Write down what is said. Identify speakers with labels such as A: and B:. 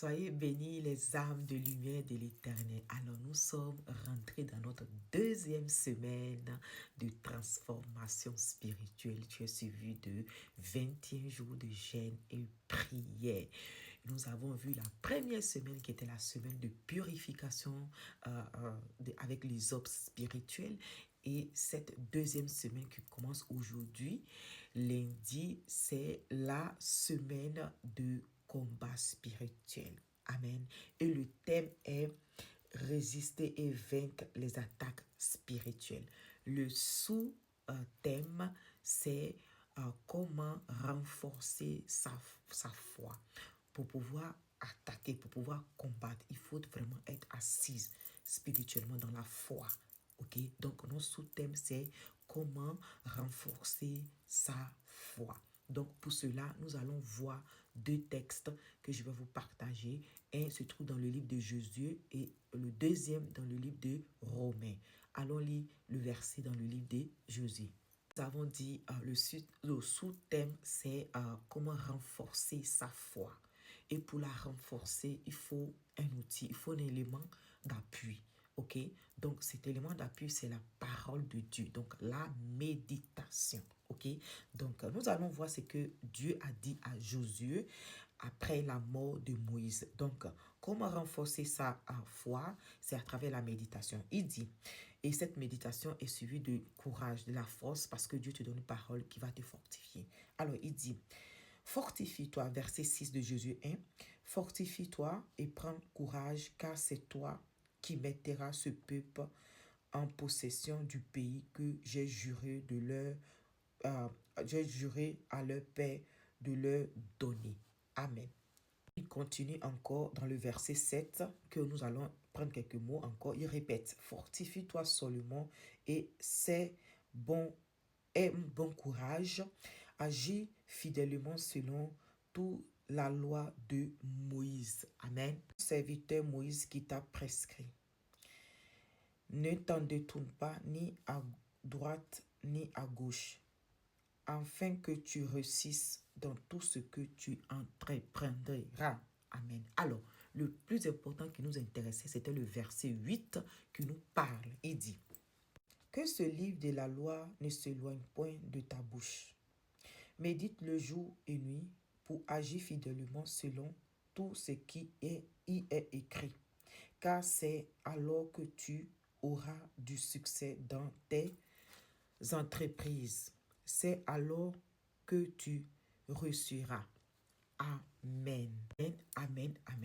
A: Soyez bénis les âmes de lumière de l'Éternel. Alors nous sommes rentrés dans notre deuxième semaine de transformation spirituelle. Tu es suivi de 21 jours de jeûne et prière. Nous avons vu la première semaine qui était la semaine de purification avec les obs spirituels. Et cette deuxième semaine qui commence aujourd'hui, lundi, c'est la semaine de combat spirituel. Amen. Et le thème est résister et vaincre les attaques spirituelles. Le sous-thème, c'est comment renforcer sa foi. Pour pouvoir attaquer, pour pouvoir combattre, il faut vraiment être assise spirituellement dans la foi. Ok? Donc, notre sous-thème, c'est comment renforcer sa foi. Donc, pour cela, nous allons voir deux textes que je vais vous partager. Un se trouve dans le livre de Josué et le deuxième dans le livre de Romains. Allons lire le verset dans le livre de Josué. Nous avons dit, le sous-thème, c'est comment renforcer sa foi. Et pour la renforcer, il faut un outil, il faut un élément d'appui. Ok? Donc, cet élément d'appui, c'est la parole de Dieu. Donc, la méditation. Ok? Donc, nous allons voir ce que Dieu a dit à Josué après la mort de Moïse. Donc, comment renforcer sa foi? C'est à travers la méditation. Il dit, et cette méditation est suivie de courage, de la force, parce que Dieu te donne une parole qui va te fortifier. Alors, il dit, fortifie-toi, verset 6 de Josué 1, fortifie-toi et prends courage, car c'est toi qui mettras ce peuple en possession du pays que j'ai juré à leur père de leur donner. Amen. Il continue encore dans le verset 7 que nous allons prendre quelques mots encore. Il répète, fortifie-toi seulement et aie bon courage, agis fidèlement selon toute la loi de Moïse. Amen. Serviteur Moïse qui t'a prescrit. Ne t'en détourne pas ni à droite ni à gauche, afin que tu réussisses dans tout ce que tu entreprendras. Amen. Alors, le plus important qui nous intéressait, c'était le verset 8 qui nous parle. Il dit, que ce livre de la loi ne s'éloigne point de ta bouche. Médite le jour et nuit pour agir fidèlement selon tout ce qui y est écrit. Car c'est alors que tu auras du succès dans tes entreprises. C'est alors que tu réussiras. Amen. Amen. Amen.